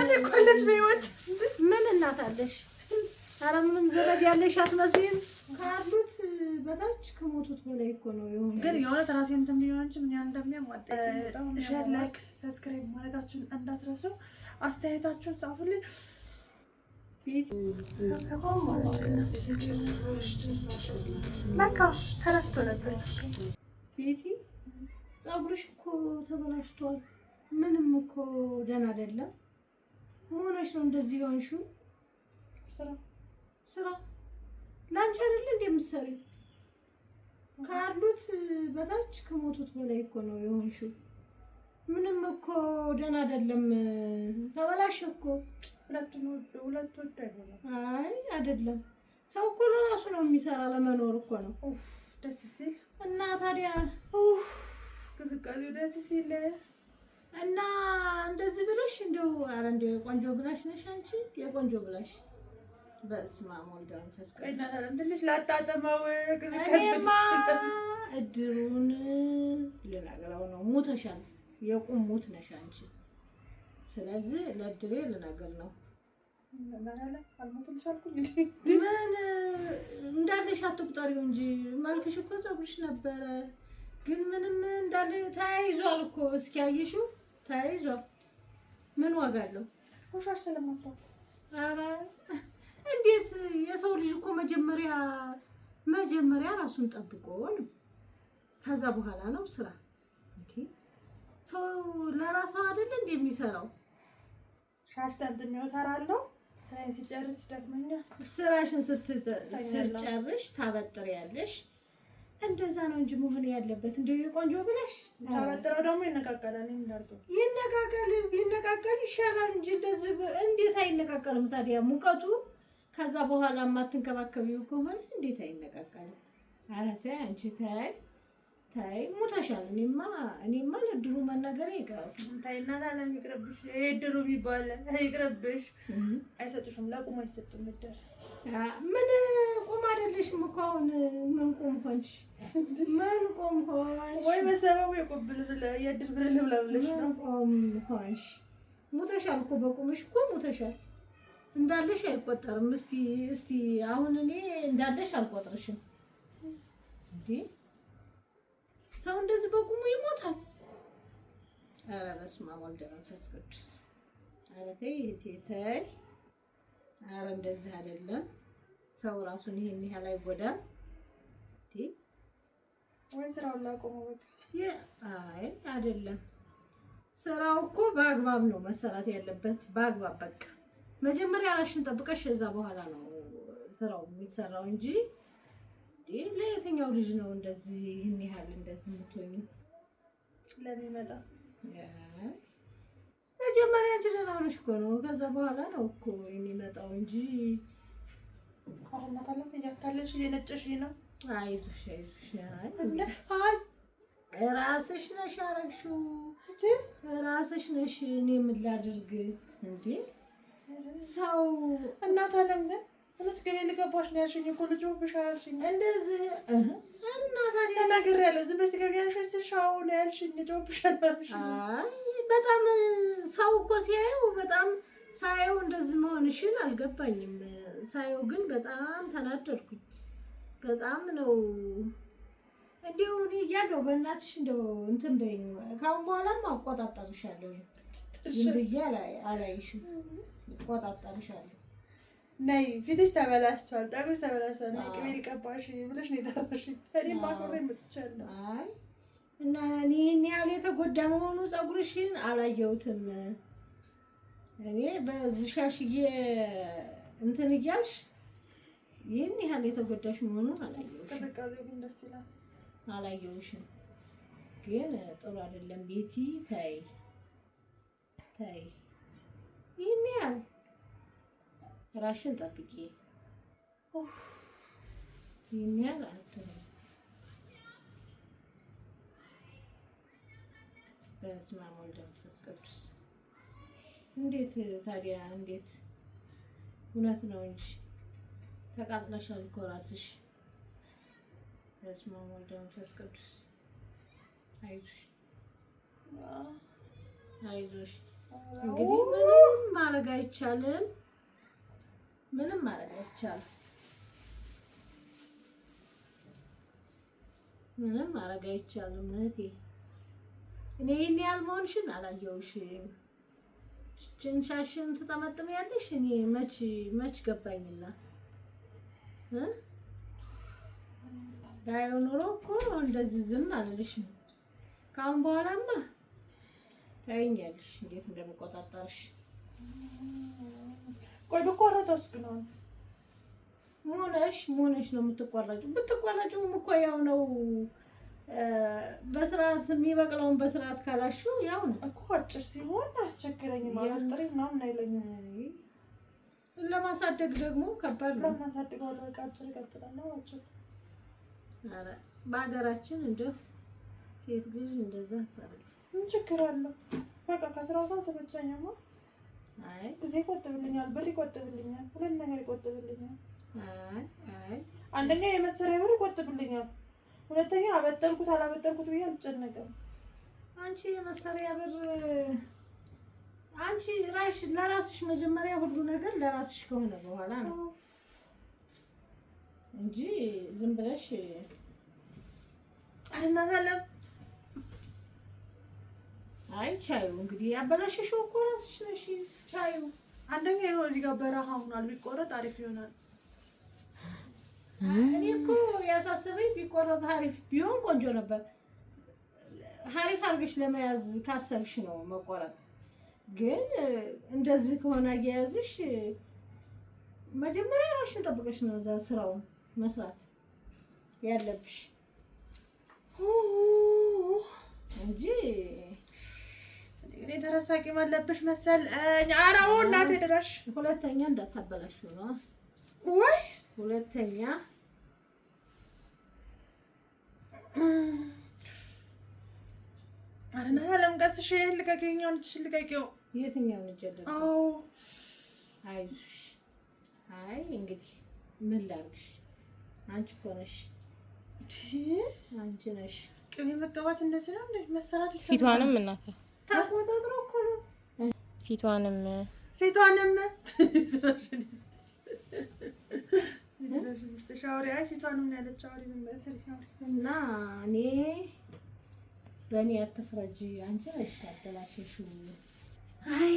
እናቴ እኮ አለች በሕይወት። ምን እናት አለሽ? ኧረ ምንም ዘመድ ያለሽ አትመስይም። ካሉት በታች ከሞቱት በላይ እኮ ነው የሆነ። ግን የእውነት ራሴን እንትን ቢሆን እንጂ ምን ያህል እንደሚያሟጥ ሼር፣ ላይክ፣ ሰብስክራይብ ማድረጋችሁን እንዳትረሱ። አስተያየታችሁን ጻፉልኝ። በቃ ተረስቶ ነበር። ቤቲ ፀጉርሽ እኮ ተበላሽቷል። ምንም እኮ ደህና አይደለም። መሆነሽ ነው እንደዚህ የሆንሽው? ስራ ላንቺ አይደለ እንደ የምትሰሪው? ካሉት በታች ከሞቱት በላይ እኮ ነው የሆንሽው። ምንም እኮ ደህና አይደለም። ተበላሽ እኮ ሁለት ወደ አይሆንም። አይ አይደለም። ሰው እኮ ለራሱ ነው የሚሰራ፣ ለመኖር እኮ ነው። ደስ ሲል እና ታዲያ ቅዝቃዜው ደስ ሲል እና እንደዚህ ብለሽ እንደው ኧረ እንደው የቆንጆ ብላሽ ነሽ አንቺ፣ የቆንጆ ብላሽ። በስመ አብ ወወልድ ወመንፈስ ቅዱስ። ትንሽ ላጣጥመው ቅዝቃዜው እድሩን ልነግረው ነው። ሙተሻል፣ የቁም ሙት ነሽ አንቺ። ስለዚህ ለእድሬ ልነግር ነው። ምን እንዳለሽ አትቁጠሪው እንጂ መልክሽ እኮ ፀጉርሽ ነበረ። ግን ምንም እንዳለ ተያይዟል እኮ። እስኪ አየሽው? ተያይዟል። ምን ዋጋ አለው? ውሻሽ ስለማስራት። ኧረ እንዴት! የሰው ልጅ እኮ መጀመሪያ ራሱን ጠብቆ ነው፣ ከዛ በኋላ ነው ስራ። ሰው ለራሱ አይደል እንደ የሚሰራው? ሻሽ ጠምጥሜው እሰራለሁ። ስራዬን ሲጨርስ ይደክመኛል። ስራሽን ስትጨርሽ ታበጥሪያለሽ። እንደዛ ነው እንጂ መሆን ያለበት። እንደው የቆንጆ ብለሽ ታበጥረው ደግሞ ይነቃቀላል። ይነቃቀል ይሻላል እንጂ እንደዚህ እንዴት አይነቃቀልም ታዲያ? ሙቀቱ ከዛ በኋላ የማትንከባከቢው ከሆነ እንዴት አይነቃቀልም? ኧረ ተይ አንቺ ተይ ሙተሻል። እኔማ ለድሩ መናገር ይቀር። ታይና ታለም ይቅርብሽ። ይሄ ድሩ ቢባል ይቅርብሽ። አይሰጡሽም፣ ለቁም አይሰጡም። ምድር ምን ቁም አይደለሽም እኮ አሁን። ምን ቁም ሆንሽ? ምን ቁም ሆንሽ? ወይ መሰበው የቁብል የድር ብለ ብለብለሽ ነው። ቁም ሆንሽ? ሙተሻል እኮ በቁምሽ እኮ ሙተሻል። እንዳለሽ አይቆጠርም። እስቲ አሁን እኔ እንዳለሽ አልቆጥርሽም እንዴ? ሰው እንደዚህ በቁሙ ይሞታል? ኧረ በስመ አብ ወወልድ ወመንፈስ ቅዱስ። ኧረ ተይ ተይ። ኧረ እንደዚህ አይደለም። ሰው ራሱን ይሄን ያህል አይጎዳም። ወይ ስራውን ላቆመው በቃ። አይ አይደለም። ስራው እኮ በአግባብ ነው መሰራት ያለበት፣ በአግባብ በቃ። መጀመሪያ ራስሽን ጠብቀሽ ከዛ በኋላ ነው ስራው የሚሰራው እንጂ ለየትኛው ልጅ ነው እንደዚህ ይሄን ያህል እንደዚህ የምትሆኚው? ለሚመጣ መጀመሪያ አንቺ ደህና ሆነሽ እኮ ነው፣ ከዛ በኋላ ነው እኮ የሚመጣው እንጂ። አሁን ማታለም እያታለሽ እየነጨሽ ነው። አይዞሽ። አይ ራስሽ ነሽ ያረግሽው፣ ራስሽ ነሽ። እኔ ምን ላድርግ እንዴ? ሰው እናት አለም ግን ሁለት ገበያ ልገባሽ ነው ያልሽኝ እኮ ልጅ ብሻ ያልሽኝ እንደዚህ እና ታዲያ ነገር ያለው ዝም ብለሽ ገበያ ያልሽው ነው ያልሽኝ ልጅ ብሻ ያልሽኝ። አይ በጣም ሰው እኮ ሲያየው በጣም ሳየው እንደዚህ መሆንሽን አልገባኝም። ሳየው ግን በጣም ተናደድኩኝ። በጣም ነው እንደው እኔ እያለሁ በእናትሽ እንደው እንትን በይኝ። ካሁን በኋላም አቆጣጠርሻለሁ። ዝም ብዬ አላይሽም፣ እቆጣጠርሻለሁ። ነይ ፊትሽ ተበላሽቷል፣ ጠጉርሽ ተበላሽቷል፣ ቅቤ ልቀባሽ ብለሽ ነው የጠራሽኝ። እኔም አቆሬ መጥቻለሁ። አይ እና እኔ ያህል የተጎዳ መሆኑ ፀጉርሽን አላየሁትም። እኔ በዚህ ሻሽዬ እንትን እያልሽ ይህን ያህል የተጎዳሽ መሆኑን አላየሁሽም። ቅዝቃዜው ግን ደስ ይላል። አላየሁሽም ግን ጥሩ አይደለም። ቤቲ ተይ ይህን ያህል ራሽን ጠብቂ። ይህን ያህል አትሆንም። በስመ አብ ወወልድ ወመንፈስ ቅዱስ። እንዴት ታዲያ እንዴት? እውነት ነው እንጂ ተቃጥለሻል እኮ ራስሽ። በስመ አብ ወወልድ ወመንፈስ ቅዱስ። አይዞሽ እንግዲህ ምንም ማድረግ አይቻልም። ምንም ማድረግ አይቻልም። ምንም ማድረግ አይቻልም እህቴ። እኔ ይሄን ያህል መሆንሽን አላየሁሽም። ጭንሻሽን ትጠመጥሚያለሽ። እኔ መች ገባኝና ባይሆን ኖሮ እኮ እንደዚህ ዝም አልልሽም። ከአሁን በኋላማ ታይኛለሽ እንዴት እንደምቆጣጠርሽ። ቆይ ብቆረጠውስ ግን ሆነሽ ነው የምትቆረጪው። ብትቆረጪውም እኮ ያው ነው። በስርዓት የሚበቅለውን በስርዓት ካላሽው ያው ነው እኮ። አጭር ሲሆን አስቸግረኝ ማለት ጥሬ ምናምን አይለኝም። ለማሳደግ ደግሞ ከባድ ነው። ለማሳደግ ወደ አጭር ይቀጥላል። አጭር ኧረ በሀገራችን እንደው ሴት ልጅ እንደዛ ታደርግ ምን ችግር አለው? በቃ ከስራው ጋር ተመቸኝማ። አይ ጊዜ ይቆጥብልኛል፣ ብር ይቆጥብልኛል፣ ሁለት ነገር ይቆጥብልኛል። አይ አንደኛ የመሰሪያ ብር ይቆጥብልኛል፣ ሁለተኛ አበጠርኩት አላበጠርኩት ብዬ አልጨነቅም። አንቺ የመሰሪያ ብር አንቺ ለራስሽ መጀመሪያ ሁሉ ነገር ለራስሽ ከሆነ በኋላ ነው እንጂ ዝም ብለሽ እናታለም። አይ ቻዩ እንግዲህ ያበላሽሽው እኮ ራስሽ ነሽ። ቻዩ አንደኛ ይኸው እዚህ ጋር በረሃ ሆኗል፣ ቢቆረጥ አሪፍ ይሆናል። እኔ እኮ ያሳሰበኝ ቢቆረጥ አሪፍ ቢሆን ቆንጆ ነበር። አሪፍ አድርገሽ ለመያዝ ካሰብሽ ነው መቆረጥ። ግን እንደዚህ ከሆነ አያያዝሽ መጀመሪያ ራስሽን ጠብቀሽ ነው እዛ ስራውን መስራት ያለብሽ እንጂ እኔ ተረሳቂ ማለብሽ መሰል። አራው እናቴ ድረሽ ሁለተኛ እንዳታበላሽው ነው ወይ? ሁለተኛ አረና ለምቀስሽ ልቀቂኛው፣ ልቀቂው። የትኛው ልጅልኝ? አዎ አይሽ አይ እንግዲህ ምን ላድርግሽ? አንቺ እኮ ነሽ አንቺ ነሽ። ቅቤ መቀባት እንደዚህ ነው እንዴ? መሰራት ብቻ ፊቷንም እናተ ታቆጣጥሮ እኮ ነው። ፊቷንም ሻወሪ ፊቷንም ያለች አውሪ ምን በስሪ ሻወሪ እና እኔ በእኔ አትፍረጂ። አንቺ ነሽ ያበላሽሽው። አይ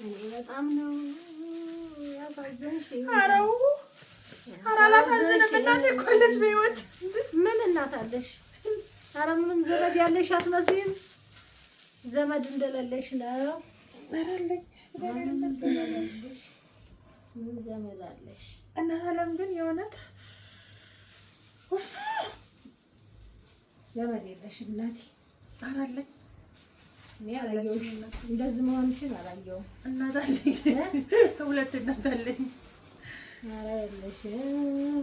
እኔ በጣም ነው ያሳዘንሽኝ። ኧረ አላሳዝንም። እናቴ እኮ አለች በሕይወት። ምን እናት አለሽ? ኧረ ምንም ዘመድ ያለሽ አትመስይም። ዘመድ እንደሌለሽ ነው። ኧረ አለኝ ምን ዘመድ አለሽ? እናት አለም ግን የእውነት ዘመድ የለሽም እናቴ። ኧረ አለኝ። እኔ አላየሁሽም፣ እንደዚህ መሆንሽን አላየሁም። እናት አለኝ፣ ሁለት እናት አለኝ። ኧረ የለሽም።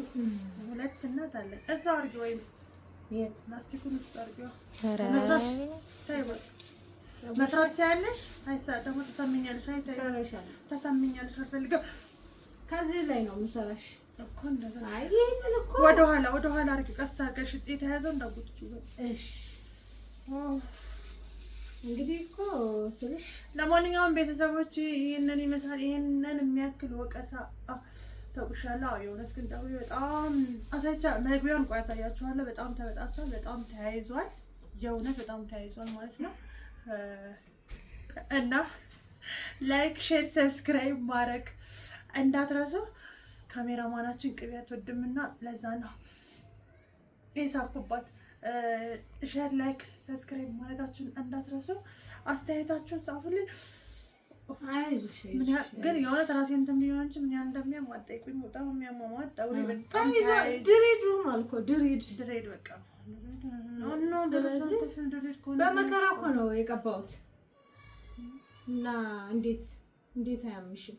ሁለት እናት አለኝ። እዛው አድርጊ ወይም የት ላስቲኩን ውስጥ አድርጊዋ። መስራት ሲያለሽ ደግሞ ተሰምኛለሽ። እሰራሻለሁ። ተሰምኛለሽ። አልፈልግም። ከዚህ ላይ ነው የምሰራሽ እኮ እንደዛ። አይ ይሄንን እኮ ወደኋላ አድርጊ። ቀስ አድርገሽ የተያዘው እንዳትጎትቺው። እሺ እንግዲህ እኮ ስልሽ። ለማንኛውም ቤተሰቦች ይሄንን ይመስላል። ይሄንን የሚያክል ወቀሳ ተውሻለሁ። የእውነት ግን ጠው በጣም አሳይቻ መግቢያውን ቆይ ያሳያችኋለሁ። በጣም ተበጣሷል። በጣም ተያይዟል። የእውነት በጣም ተያይዟል ማለት ነው። እና ላይክ፣ ሼር፣ ሰብስክራይብ ማድረግ እንዳትረሱ። ካሜራማናችን ቅቤ አትወድምና ለዛ ነው የሳኩባት። ሼር፣ ላይክ፣ ሰብስክራይብ ማድረጋችሁን እንዳትረሱ። አስተያየታችሁን ጻፉልኝ። አይዞሽ ግን የእውነት ራሴን እንትን ቢሆን እንጂ ምን ያህል እንደሚያም አትጠይቁኝ። በጣም የሚያማማት ጠውሪ በጣም ድሬድ ማለት እኮ ድሬድ በቃ በመከራ እኮ ነው የቀባሁት እና እንዴት አያምሽም?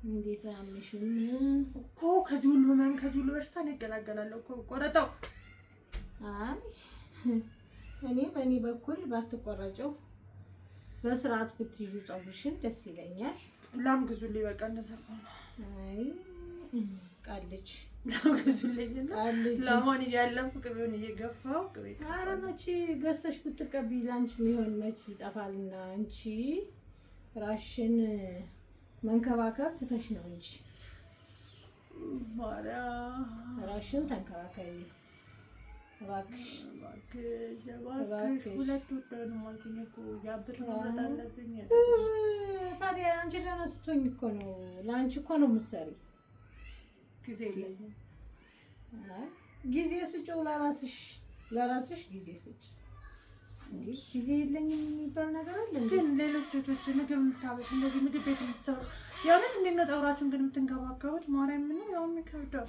እንዴት አያምሽም እኮ? ከዚህ ሁሉ ህመም ከዚህ ሁሉ በሽታ እገላገላለሁ እኮ ቆረጠው። አይ እኔ በእኔ በኩል ባትቆረጨው በስርዓት ብትይዙ ፀጉርሽን ደስ ይለኛል። ላም ግዙልኝ በቃ እንደዛ ነው። አይ ቃልች ገዙልኝና ለማን እያለምኩ ቅቤውን እየገፋው ቅቤ ኧረ መቼ ገዝተሽ ብትቀቢይ ላንቺ የሚሆን መቼ ይጠፋልና አንቺ ራስሽን መንከባከብ ትተሽ ነው እንጂ ራስሽን ተንከባከቢ እባክሽ። ሁለት ወደን ማልኩኝ እኮ ያብር ማለት አለብኝ። ታዲያ አንቺ ተነስቶኝ እኮ ነው ለአንቺ እኮ ነው የምትሰሪው። ጊዜ የለኝም። ጊዜ ስጪው ለራስሽ ጊዜ ስጪ። ጊዜ የለኝም የሚባል ነገር አለ ግን ሌሎች ሴቶች ምግብ የምታበሱ እንደዚህ ምግብ ቤት የምትሰሩ የእውነት እንዴት ነው ጠጉራችሁን ግን የምትንከባከቡት? ማርያም ምን ነው የሚከብደው?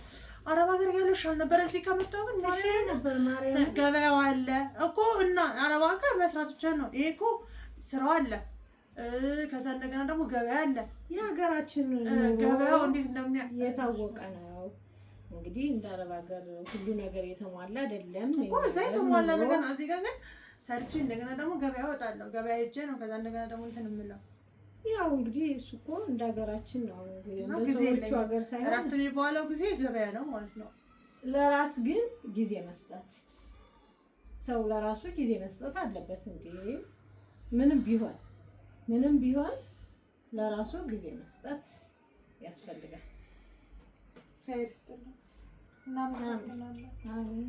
አረብ ሀገር ያለሽ አልነበረ እዚህ ከመጣሁ ግን ማርያም ነበር። ማርያም ገበያው አለ እኮ እና አረብ ሀገር መስራት ብቻ ነው። ይሄ እኮ ስራው አለ። ከዛ እንደገና ደግሞ ገበያ አለ። የሀገራችን ገበያው እንዴት የታወቀ ነው። እንግዲህ እንደ አረብ ሀገር ሁሉ ነገር የተሟላ አይደለም እኮ እዛ የተሟላ ነገር ነው። እዚህ ጋር ግን ሰርቼ እንደገና ደግሞ ገበያ እወጣለሁ። ገበያ ሄጄ ነው ከዛ እንደገና ደግሞ እንትን የምለው። ያው እንግዲህ እሱ እኮ እንደ ሀገራችን ነው። እንግዲህ ሰዎቹ ሀገር ሳይሆን እረፍት የሚባለው ጊዜ ገበያ ነው ማለት ነው። ለራስ ግን ጊዜ መስጠት፣ ሰው ለራሱ ጊዜ መስጠት አለበት። እንዴ ምንም ቢሆን ለራሱ ጊዜ መስጠት ያስፈልጋል። ሳይርስተና እናመሰግናለን።